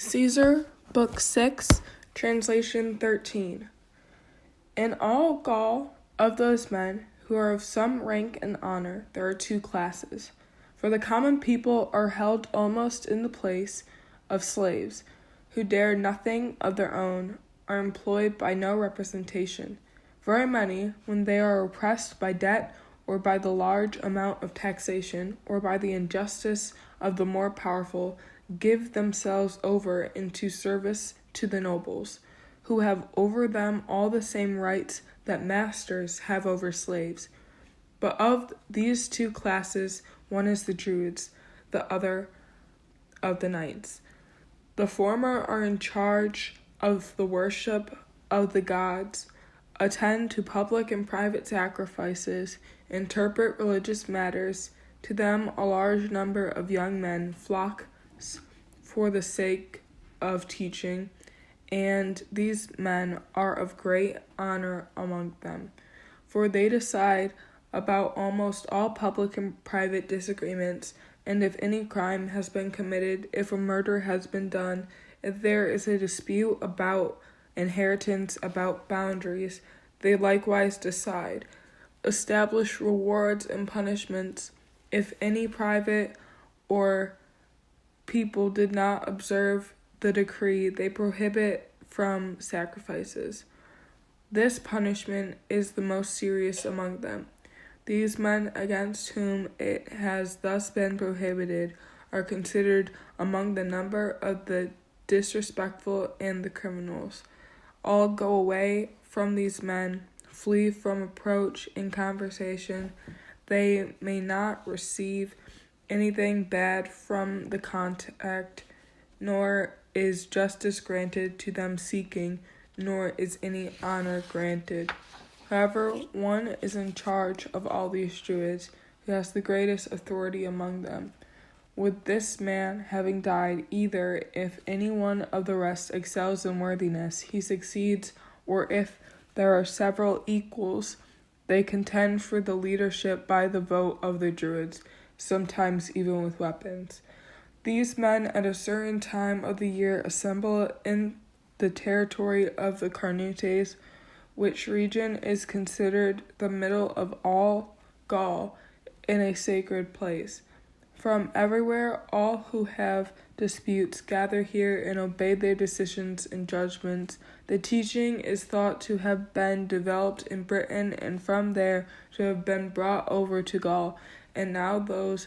Caesar, Book 6, Translation 13. In all Gaul, of those men who are of some rank and honor, there are two classes. For the common people are held almost in the place of slaves, who dare nothing of their own, are employed by no representation. Very many, when they are oppressed by debt, or by the large amount of taxation, or by the injustice of the more powerful, give themselves over into service to the nobles, who have over them all the same rights that masters have over slaves. But of these two classes, one is the Druids, the other of the knights. The former are in charge of the worship of the gods, attend to public and private sacrifices, interpret religious matters. To them a large number of young men flock for the sake of teaching, and these men are of great honor among them, for they decide about almost all public and private disagreements, and if any crime has been committed, if a murder has been done, if there is a dispute about inheritance, about boundaries, they likewise decide, establish rewards and punishments. If any private or people did not observe the decree, they prohibit from sacrifices. This punishment is the most serious among them. These men against whom it has thus been prohibited are considered among the number of the disrespectful and the criminals. All go away from these men, flee from approach in conversation. They may not receive anything bad from the contact, nor is justice granted to them seeking, nor is any honor granted. However, one is in charge of all these Druids, who has the greatest authority among them. With this man having died, either if any one of the rest excels in worthiness, he succeeds, or if there are several equals, they contend for the leadership by the vote of the Druids, sometimes even with weapons. These men at a certain time of the year assemble in the territory of the Carnutes, which region is considered the middle of all Gaul, in a sacred place. From everywhere all who have disputes gather here and obey their decisions and judgments. The teaching is thought to have been developed in Britain and from there to have been brought over to Gaul, and now those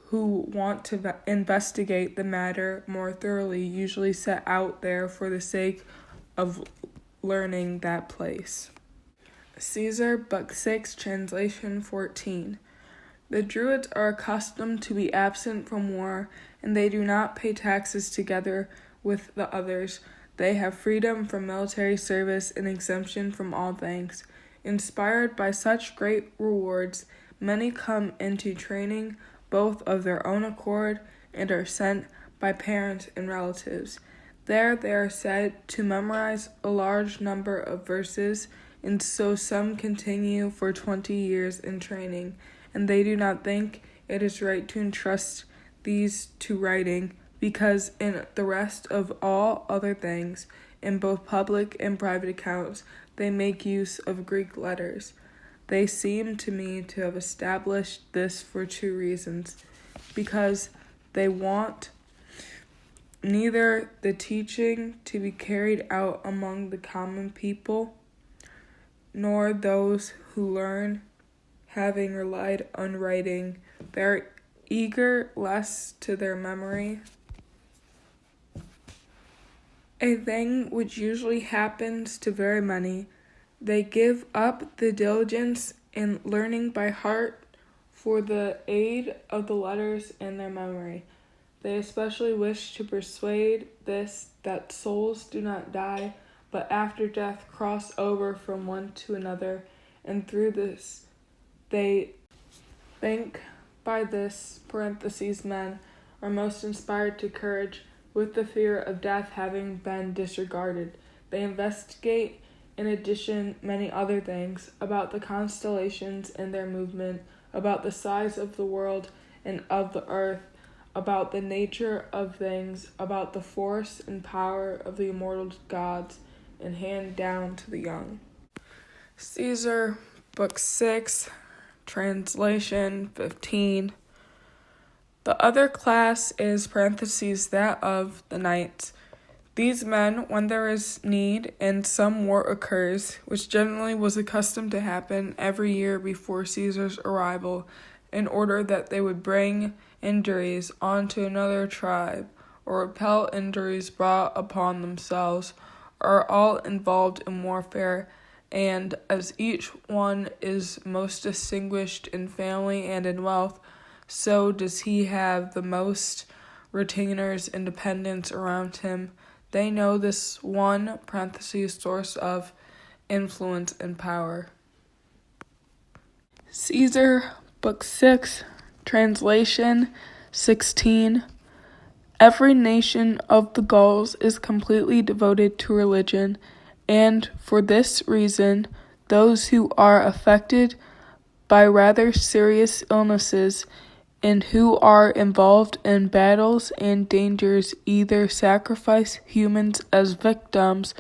who want to investigate the matter more thoroughly usually set out there for the sake of learning that place. Caesar, Book 6, Translation 14. The Druids are accustomed to be absent from war, and they do not pay taxes together with the others. They have freedom from military service and exemption from all thanks. Inspired by such great rewards, many come into training both of their own accord and are sent by parents and relatives. There they are said to memorize a large number of verses, and so some continue for 20 years in training, and they do not think it is right to entrust these to writing, because in the rest of all other things, in both public and private accounts, they make use of Greek letters. They seem to me to have established this for two reasons, because they want neither the teaching to be carried out among the common people, nor those who learn, having relied on writing. They are eager less to their memory, a thing which usually happens to very many. They give up the diligence in learning by heart for the aid of the letters and their memory. They especially wish to persuade this, that souls do not die, but after death cross over from one to another, and through this they think by this men are most inspired to courage, with the fear of death having been disregarded. They investigate in addition many other things, about the constellations and their movement, about the size of the world and of the earth, about the nature of things, about the force and power of the immortal gods, and hand down to the young. Caesar, Book 6, Translation 15. The other class is parentheses that of the knights. These men, when there is need and some war occurs, which generally was accustomed to happen every year before Caesar's arrival, in order that they would bring injuries onto another tribe, or repel injuries brought upon themselves, are all involved in warfare, and as each one is most distinguished in family and in wealth, so does he have the most retainers and dependents around him. They know this one source of influence and power. Caesar, Book 6, Translation 16. Every nation of the Gauls is completely devoted to religion, and for this reason, those who are affected by rather serious illnesses and who are involved in battles and dangers either sacrifice humans as victims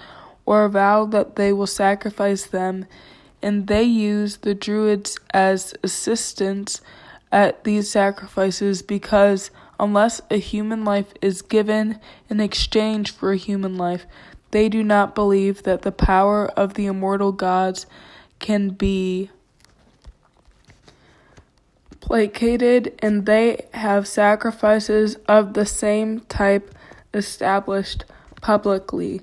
or vow that they will sacrifice them, and they use the Druids as assistants at these sacrifices because unless a human life is given in exchange for a human life, they do not believe that the power of the immortal gods can be placated, and they have sacrifices of the same type established publicly.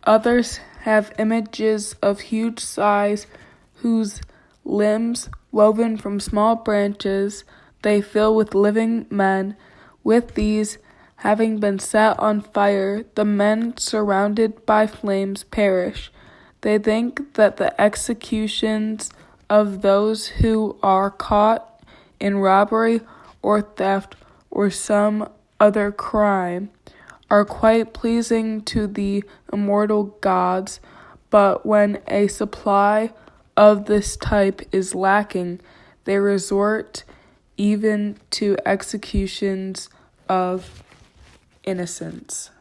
Others have images of huge size whose limbs, woven from small branches, they fill with living men. With these, having been set on fire, the men surrounded by flames perish. They think that the executions of those who are caught in robbery or theft or some other crime are quite pleasing to the immortal gods, but when a supply of this type is lacking, they resort even to executions of innocents.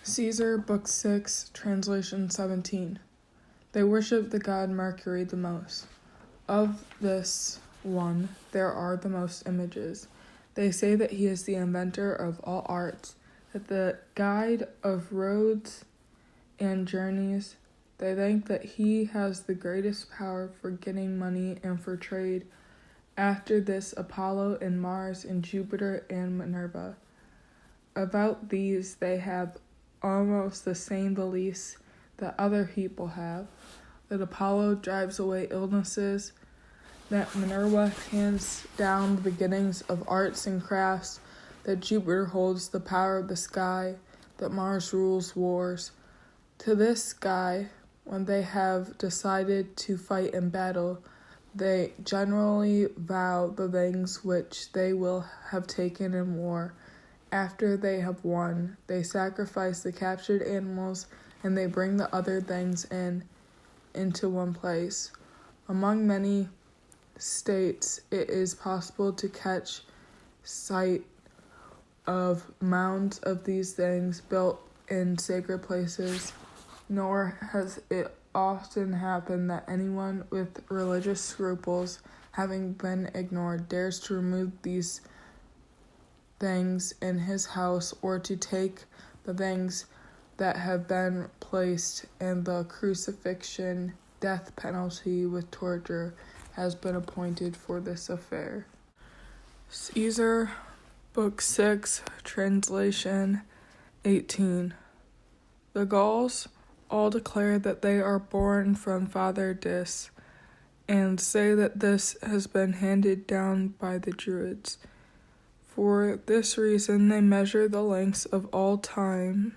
Caesar, Book 6, Translation 17. They worship the god Mercury the most. Of this one, there are the most images. They say that he is the inventor of all arts, that the guide of roads and journeys. They think that he has the greatest power for getting money and for trade. After this, Apollo and Mars and Jupiter and Minerva. About these, they have almost the same beliefs that other people have, that Apollo drives away illnesses, that Minerva hands down the beginnings of arts and crafts, that Jupiter holds the power of the sky, that Mars rules wars. To this guy, when they have decided to fight in battle, they generally vow the things which they will have taken in war. After they have won, they sacrifice the captured animals, and they bring the other things into one place. Among many states, it is possible to catch sight of mounds of these things built in sacred places, nor has it often happened that anyone with religious scruples, having been ignored, dares to remove these things in his house or to take the things that have been placed in the crucifixion. Death penalty with torture has been appointed for this affair. Caesar, Book 6, Translation 18. The Gauls all declare that they are born from Father Dis, and say that this has been handed down by the Druids. For this reason they measure the lengths of all time,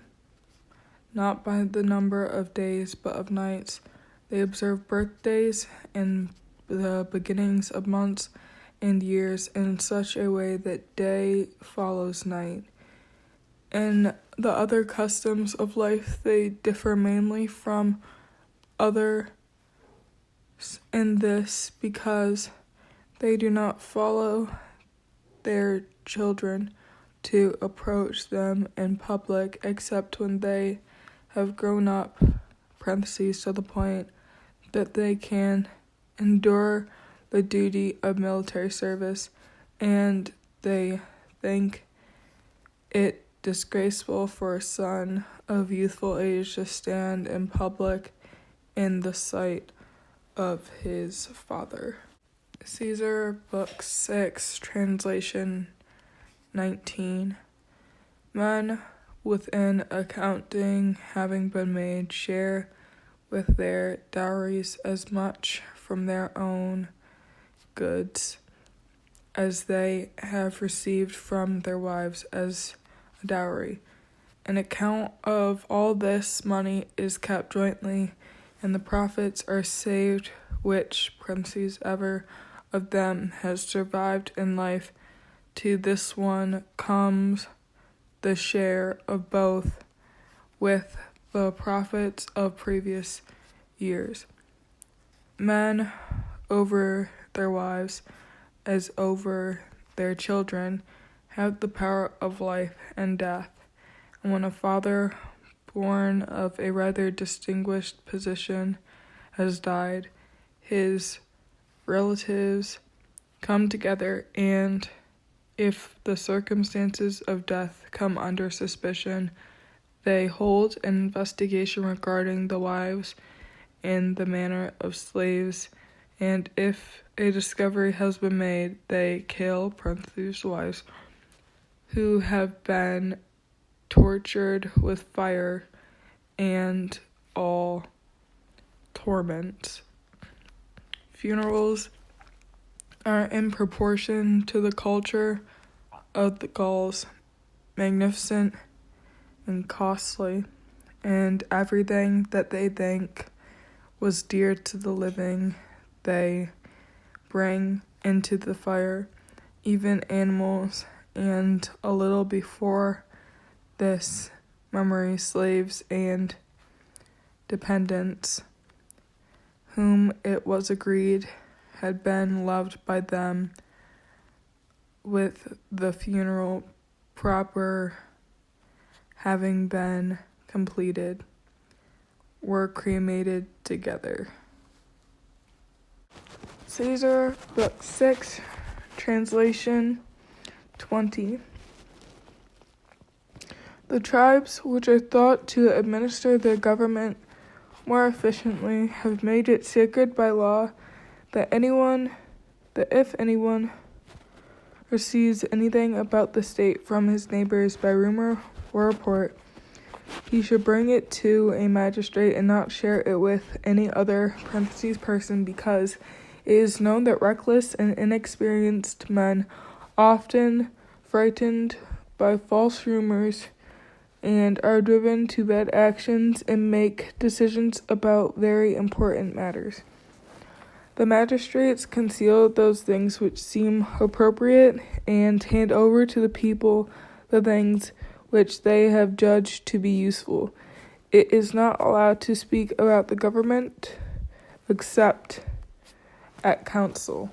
not by the number of days but of nights. They observe birthdays and the beginnings of months and years in such a way that day follows night. In the other customs of life they differ mainly from others in this because they do not follow their children to approach them in public except when they have grown up, parentheses, to the point that they can endure the duty of military service, and they think it disgraceful for a son of youthful age to stand in public in the sight of his father. Caesar, Book 6, Translation 19. Men within accounting, having been made, share with their dowries as much from their own goods as they have received from their wives as a dowry. An account of all this money is kept jointly, and the profits are saved, which, parentheses, ever of them has survived in life. To this one comes the share of both with the profits of previous years. Men over their wives, as over their children, have the power of life and death. And when a father born of a rather distinguished position has died, his relatives come together, and if the circumstances of death come under suspicion, they hold an investigation regarding the wives and the manner of slaves, and if a discovery has been made, they kill, parentheses, wives, who have been tortured with fire and all torments. Funerals are in proportion to the culture of the Gauls, magnificent and costly, and everything that they think was dear to the living they bring into the fire, even animals, and a little before this memory, slaves and dependents, whom it was agreed had been loved by them, with the funeral proper having been completed, were cremated together. Caesar, Book 6, Translation 20. The tribes which are thought to administer their government more efficiently have made it sacred by law that if anyone receives anything about the state from his neighbors by rumor or report, he should bring it to a magistrate and not share it with any other, parentheses, person, because it is known that reckless and inexperienced men, often frightened by false rumors, and are driven to bad actions and make decisions about very important matters. The magistrates conceal those things which seem appropriate and hand over to the people the things which they have judged to be useful. It is not allowed to speak about the government except at council.